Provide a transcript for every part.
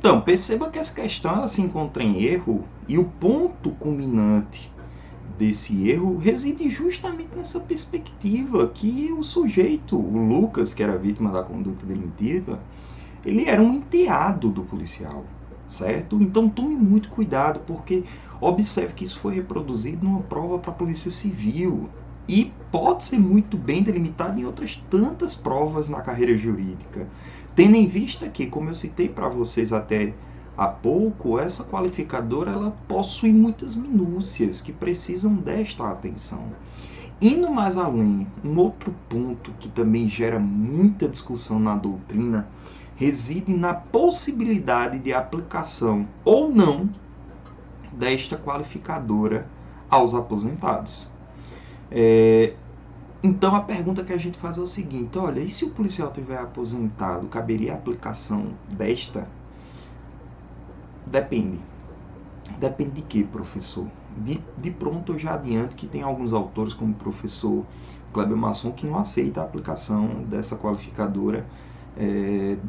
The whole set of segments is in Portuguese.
Então, perceba que essa questão ela se encontra em erro e o ponto culminante desse erro reside justamente nessa perspectiva que o sujeito, o Lucas, que era vítima da conduta delictiva, ele era um enteado do policial, certo? Então tome muito cuidado, porque observe que isso foi reproduzido numa prova para a Polícia Civil e pode ser muito bem delimitado em outras tantas provas na carreira jurídica. Tendo em vista que, como eu citei para vocês até há pouco, essa qualificadora ela possui muitas minúcias que precisam desta atenção. Indo mais além, um outro ponto que também gera muita discussão na doutrina reside na possibilidade de aplicação ou não desta qualificadora aos aposentados. Então a pergunta que a gente faz é o seguinte: olha, e se o policial estiver aposentado, caberia a aplicação desta? Depende. Depende de quê, professor? De pronto eu já adianto que tem alguns autores, como o professor Kleber Masson, que não aceita a aplicação dessa qualificadora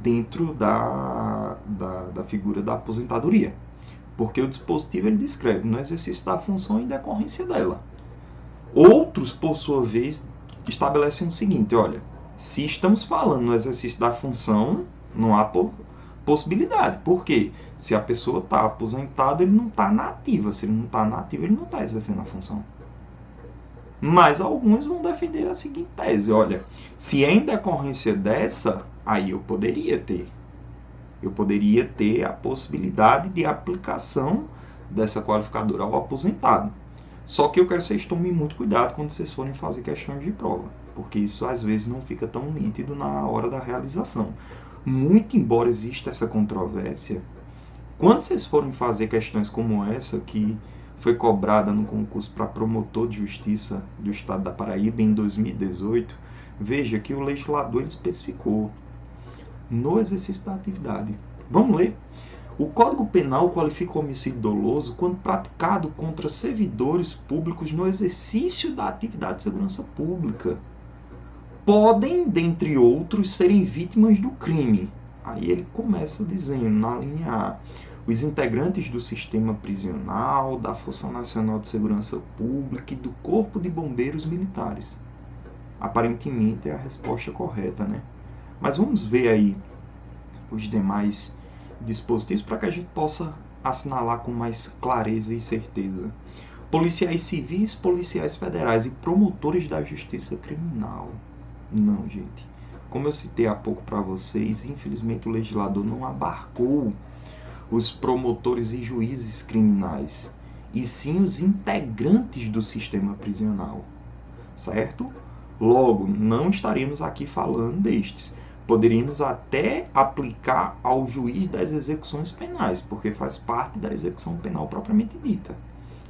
dentro da figura da aposentadoria. Porque o dispositivo ele descreve no exercício da função em decorrência dela. Outros, por sua vez, estabelecem o seguinte: olha, se estamos falando no exercício da função, não há possibilidade. Por quê? Se a pessoa está aposentada, ele não está na ativa. Se ele não está na ativa, ele não está exercendo a função. Mas alguns vão defender a seguinte tese: olha, se é em decorrência dessa, aí eu poderia ter a possibilidade de aplicação dessa qualificadora ao aposentado. Só que eu quero que vocês tomem muito cuidado quando vocês forem fazer questões de prova, porque isso às vezes não fica tão nítido na hora da realização. Muito embora exista essa controvérsia, quando vocês forem fazer questões como essa, que foi cobrada no concurso para promotor de justiça do estado da Paraíba em 2018, veja que o legislador ele especificou no exercício da atividade. Vamos ler? O Código Penal qualifica o homicídio doloso quando praticado contra servidores públicos no exercício da atividade de segurança pública. Podem, dentre outros, serem vítimas do crime. Aí ele começa dizendo, na linha A, os integrantes do sistema prisional, da Força Nacional de Segurança Pública e do Corpo de Bombeiros Militares. Aparentemente é a resposta correta, né? Mas vamos ver aí os demais dispositivos para que a gente possa assinalar com mais clareza e certeza. Policiais civis, policiais federais e promotores da justiça criminal. Não, gente. Como eu citei há pouco para vocês, infelizmente o legislador não abarcou os promotores e juízes criminais, e sim os integrantes do sistema prisional, certo? Logo, não estaremos aqui falando destes. Poderíamos até aplicar ao juiz das execuções penais, porque faz parte da execução penal propriamente dita.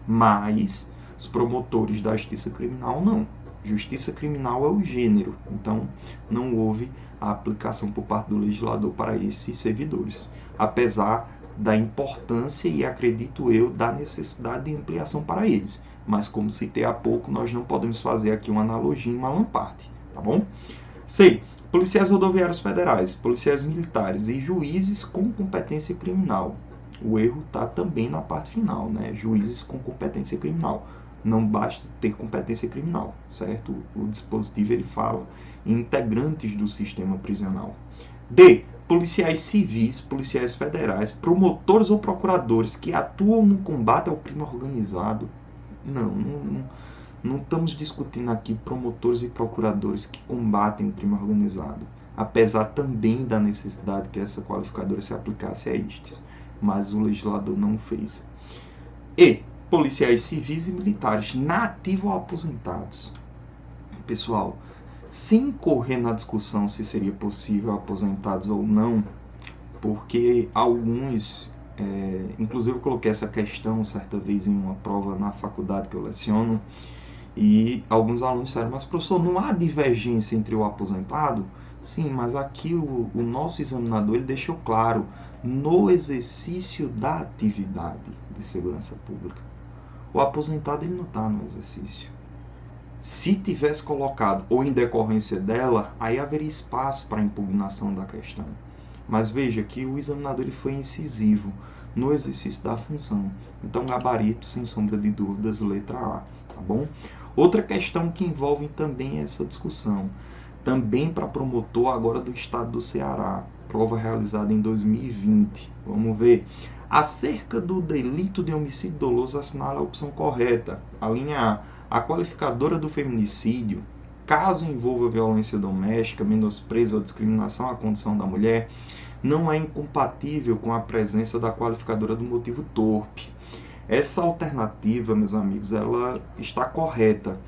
Mas os promotores da justiça criminal não. Justiça criminal é o gênero, então não houve a aplicação por parte do legislador para esses servidores, apesar da importância e, acredito eu, da necessidade de ampliação para eles. Mas, como citei há pouco, nós não podemos fazer aqui uma analogia em uma lamparte, tá bom? C. Policiais rodoviários federais, policiais militares e juízes com competência criminal. O erro está também na parte final, né? Juízes com competência criminal. Não basta ter competência criminal, certo? O dispositivo ele fala em integrantes do sistema prisional. D. Policiais civis, policiais federais, promotores ou procuradores que atuam no combate ao crime organizado. Não estamos discutindo aqui promotores e procuradores que combatem o crime organizado, apesar também da necessidade que essa qualificadora se aplicasse a estes, mas o legislador não fez. E policiais civis e militares, na ativa ou aposentados. Pessoal, sem correr na discussão se seria possível aposentados ou não, porque alguns, inclusive eu coloquei essa questão certa vez em uma prova na faculdade que eu leciono, e alguns alunos disseram: mas professor, não há divergência entre o aposentado? Sim, mas aqui o nosso examinador ele deixou claro, no exercício da atividade de segurança pública. O aposentado ele não está no exercício. Se tivesse colocado ou em decorrência dela, aí haveria espaço para impugnação da questão. Mas veja que o examinador ele foi incisivo no exercício da função. Então, gabarito, sem sombra de dúvidas, letra A, tá bom? Outra questão que envolve também essa discussão, também para promotor agora do estado do Ceará, prova realizada em 2020. Vamos ver. Acerca do delito de homicídio doloso, assinala a opção correta. A linha A. A qualificadora do feminicídio, caso envolva violência doméstica, menosprezo ou discriminação à condição da mulher, não é incompatível com a presença da qualificadora do motivo torpe. Essa alternativa, meus amigos, ela está correta.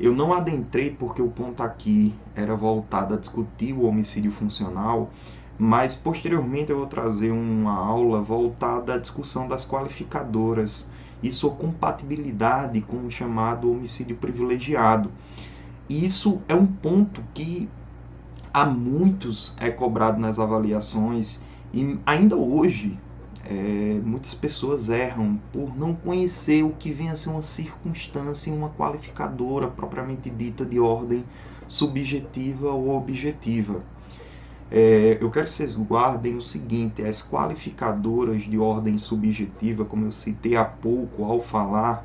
Eu não adentrei porque o ponto aqui era voltado a discutir o homicídio funcional, mas posteriormente eu vou trazer uma aula voltada à discussão das qualificadoras e sua compatibilidade com o chamado homicídio privilegiado. Isso é um ponto que há muitos é cobrado nas avaliações e ainda hoje muitas pessoas erram por não conhecer o que vem a ser uma circunstância e uma qualificadora propriamente dita de ordem subjetiva ou objetiva. Eu quero que vocês guardem o seguinte: as qualificadoras de ordem subjetiva, como eu citei há pouco ao falar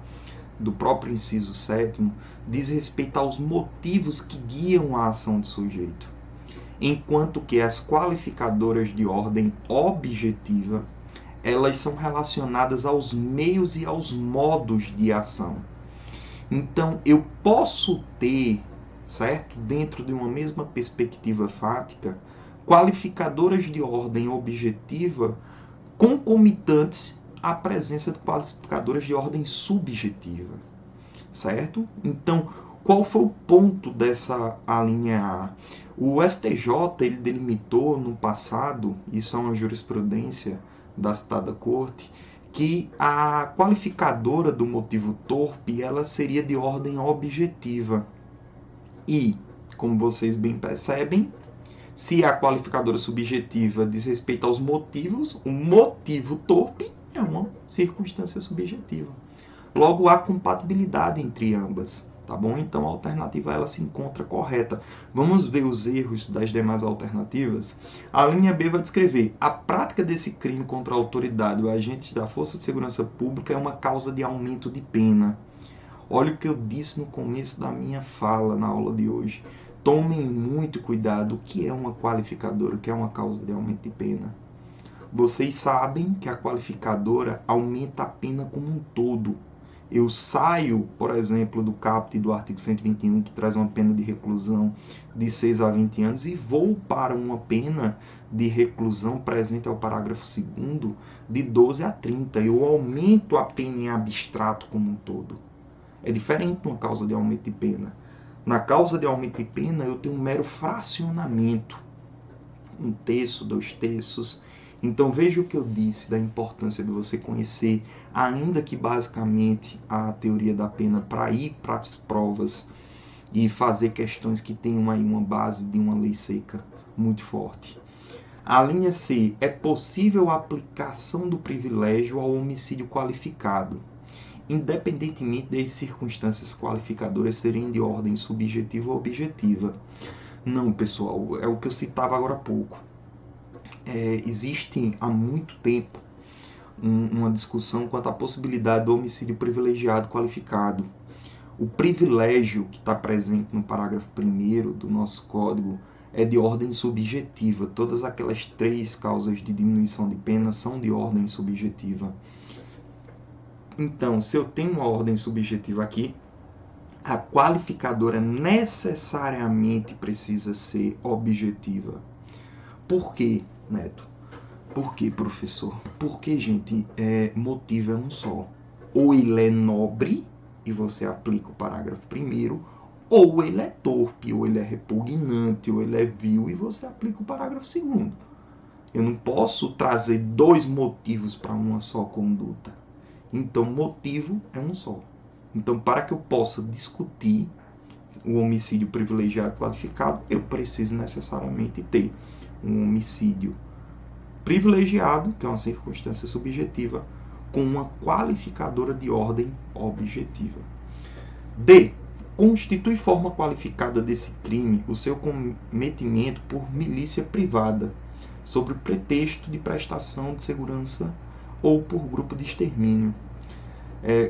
do próprio inciso 7º, diz respeito aos motivos que guiam a ação do sujeito, enquanto que as qualificadoras de ordem objetiva, elas são relacionadas aos meios e aos modos de ação. Então, eu posso ter, certo, dentro de uma mesma perspectiva fática, qualificadoras de ordem objetiva concomitantes à presença de qualificadoras de ordem subjetiva, certo? Então, qual foi o ponto dessa linha A? O STJ ele delimitou no passado, isso é uma jurisprudência da citada corte, que a qualificadora do motivo torpe ela seria de ordem objetiva. E, como vocês bem percebem, se a qualificadora subjetiva diz respeito aos motivos, o motivo torpe é uma circunstância subjetiva. Logo, há compatibilidade entre ambas, tá bom? Então, a alternativa ela se encontra correta. Vamos ver os erros das demais alternativas? A linha B vai descrever: a prática desse crime contra a autoridade ou agentes da Força de Segurança Pública é uma causa de aumento de pena. Olha o que eu disse no começo da minha fala na aula de hoje. Tomem muito cuidado. O que é uma qualificadora? O que é uma causa de aumento de pena? Vocês sabem que a qualificadora aumenta a pena como um todo. Eu saio, por exemplo, do caput do artigo 121, que traz uma pena de reclusão de 6 a 20 anos, e vou para uma pena de reclusão presente ao parágrafo 2º de 12 a 30. Eu aumento a pena em abstrato como um todo. É diferente de uma causa de aumento de pena. Na causa de aumento de pena, eu tenho um mero fracionamento. 1/3, 2/3. Então, veja o que eu disse da importância de você conhecer, ainda que basicamente, a teoria da pena para ir para as provas e fazer questões que tenham aí uma base de uma lei seca muito forte. A linha C: é possível a aplicação do privilégio ao homicídio qualificado, independentemente das circunstâncias qualificadoras serem de ordem subjetiva ou objetiva. Não, pessoal, é o que eu citava agora há pouco. Existe há muito tempo uma discussão quanto à possibilidade do homicídio privilegiado qualificado. O privilégio que está presente no parágrafo 1º do nosso código é de ordem subjetiva. Todas aquelas 3 causas de diminuição de pena são de ordem subjetiva. Então, se eu tenho uma ordem subjetiva aqui, a qualificadora necessariamente precisa ser objetiva. Por quê, Neto? Por quê, professor? Porque, gente, motivo é um só. Ou ele é nobre, e você aplica o parágrafo 1º, ou ele é torpe, ou ele é repugnante, ou ele é vil, e você aplica o parágrafo 2º. Eu não posso trazer 2 motivos para uma só conduta. Então, motivo é um só. Então, para que eu possa discutir o homicídio privilegiado qualificado, eu preciso necessariamente ter um homicídio privilegiado, que é uma circunstância subjetiva, com uma qualificadora de ordem objetiva. D. Constitui forma qualificada desse crime o seu cometimento por milícia privada, sobre o pretexto de prestação de segurança ou por grupo de extermínio.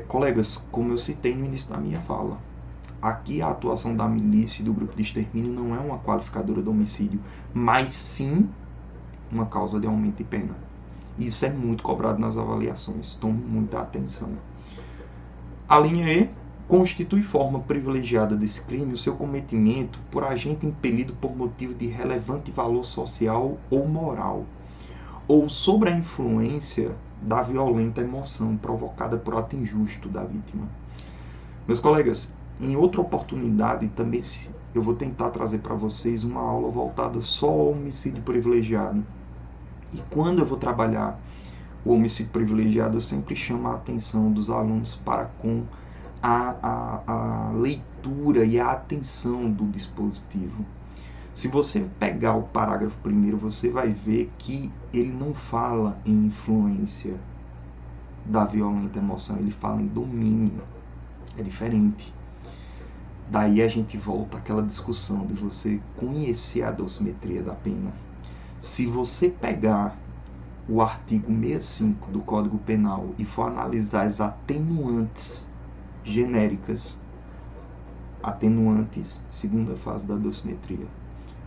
Colegas, como eu citei no início da minha fala, aqui a atuação da milícia e do grupo de extermínio não é uma qualificadora do homicídio, mas sim uma causa de aumento de pena. Isso é muito cobrado nas avaliações, tome muita atenção. A linha E constitui forma privilegiada desse crime o seu cometimento por agente impelido por motivo de relevante valor social ou moral, ou sobre a influência da violenta emoção provocada por ato injusto da vítima. Meus colegas, em outra oportunidade também eu vou tentar trazer para vocês uma aula voltada só ao homicídio privilegiado. E quando eu vou trabalhar o homicídio privilegiado, eu sempre chamo a atenção dos alunos para com a leitura e a atenção do dispositivo. Se você pegar o parágrafo primeiro, você vai ver que ele não fala em influência da violenta emoção, ele fala em domínio. É diferente. Daí a gente volta àquela discussão de você conhecer a dosimetria da pena. Se você pegar o artigo 65 do Código Penal e for analisar as atenuantes genéricas, atenuantes, segunda fase da dosimetria,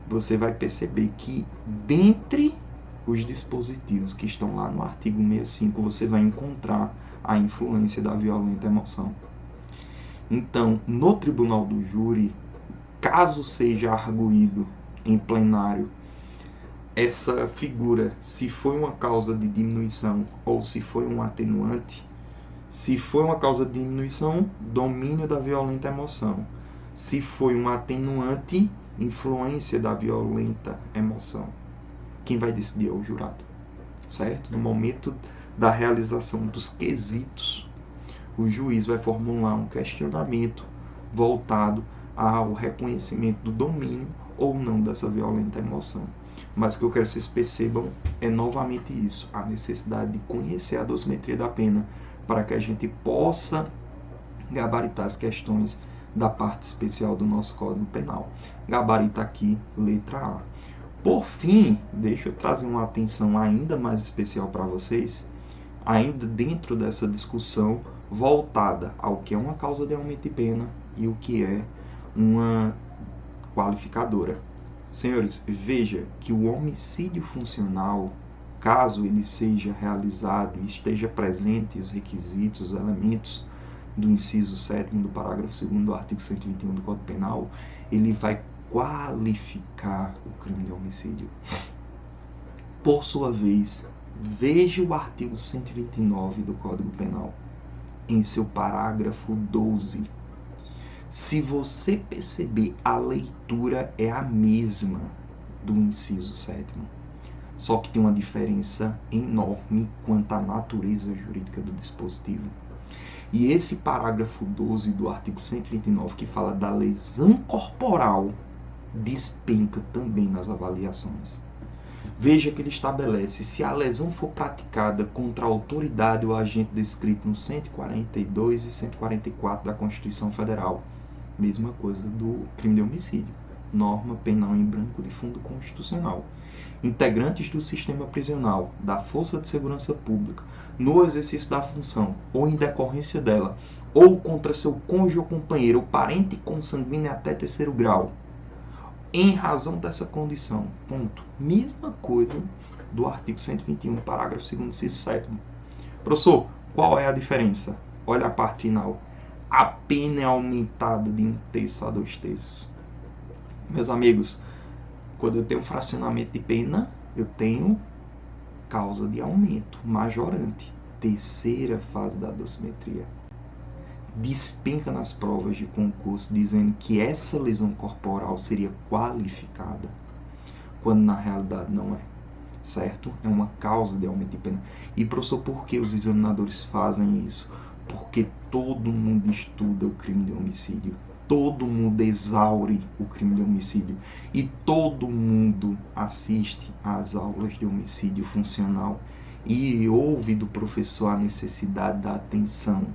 você vai perceber que dentre os dispositivos que estão lá no artigo 65, você vai encontrar a influência da violenta emoção. Então, no tribunal do júri, caso seja arguído em plenário essa figura, se foi uma causa de diminuição ou se foi um atenuante, se foi uma causa de diminuição, domínio da violenta emoção. Se foi um atenuante, influência da violenta emoção. Quem vai decidir é o jurado, certo? No momento da realização dos quesitos, o juiz vai formular um questionamento voltado ao reconhecimento do domínio ou não dessa violenta emoção. Mas o que eu quero que vocês percebam é novamente isso, a necessidade de conhecer a dosimetria da pena para que a gente possa gabaritar as questões da parte especial do nosso Código Penal. Gabarita aqui, letra A. Por fim, deixa eu trazer uma atenção ainda mais especial para vocês, ainda dentro dessa discussão voltada ao que é uma causa de aumento de pena e o que é uma qualificadora. Senhores, veja que o homicídio funcional, caso ele seja realizado e esteja presente os requisitos, os elementos do inciso 7º do parágrafo 2º do artigo 121 do Código Penal, ele vai qualificar o crime de homicídio. Por sua vez, veja o artigo 129 do Código Penal, em seu parágrafo 12. Se você perceber, a leitura é a mesma do inciso 7º, só que tem uma diferença enorme quanto à natureza jurídica do dispositivo. E esse parágrafo 12 do artigo 129, que fala da lesão corporal, despenca também nas avaliações. Veja que ele estabelece, se a lesão for praticada contra a autoridade ou agente descrito no 142 e 144 da Constituição Federal, mesma coisa do crime de homicídio, norma penal em branco de fundo constitucional. Integrantes do sistema prisional, da Força de Segurança Pública, no exercício da função ou em decorrência dela, ou contra seu cônjuge ou companheiro ou parente consanguíneo até terceiro grau, em razão dessa condição. Ponto. Mesma coisa do artigo 121, parágrafo 2º, inciso 7º. Professor, qual é a diferença? Olha a parte final. A pena é aumentada de 1/3 a 2/3. Meus amigos, quando eu tenho fracionamento de pena, eu tenho causa de aumento majorante. Terceira fase da dosimetria. Despenca nas provas de concurso dizendo que essa lesão corporal seria qualificada, quando na realidade não é, certo? É uma causa de aumento de pena. E, professor, por que os examinadores fazem isso? Porque todo mundo estuda o crime de homicídio, todo mundo exaure o crime de homicídio e todo mundo assiste às aulas de homicídio funcional e ouve do professor a necessidade da atenção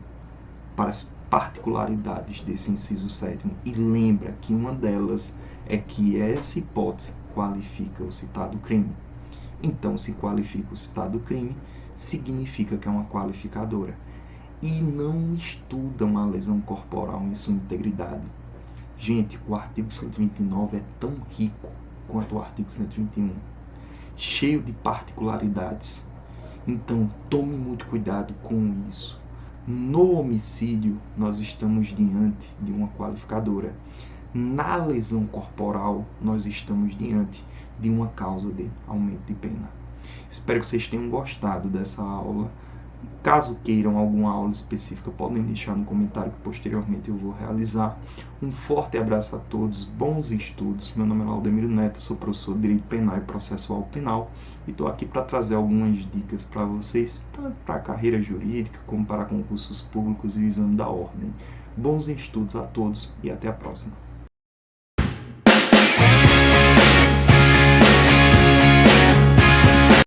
para as particularidades desse inciso 7º e lembra que uma delas é que essa hipótese qualifica o citado crime. Então, se qualifica o citado crime, significa que é uma qualificadora. E não estudam a lesão corporal em sua integridade. Gente, o artigo 129 é tão rico quanto o artigo 121, cheio de particularidades. Então, tome muito cuidado com isso. No homicídio, nós estamos diante de uma qualificadora. Na lesão corporal, nós estamos diante de uma causa de aumento de pena. Espero que vocês tenham gostado dessa aula. Caso queiram alguma aula específica, podem deixar no comentário que posteriormente eu vou realizar. Um forte abraço a todos, bons estudos. Meu nome é Laudemiro Neto, sou professor de Direito Penal e Processual Penal e estou aqui para trazer algumas dicas para vocês, tanto para a carreira jurídica como para concursos públicos e o exame da ordem. Bons estudos a todos e até a próxima.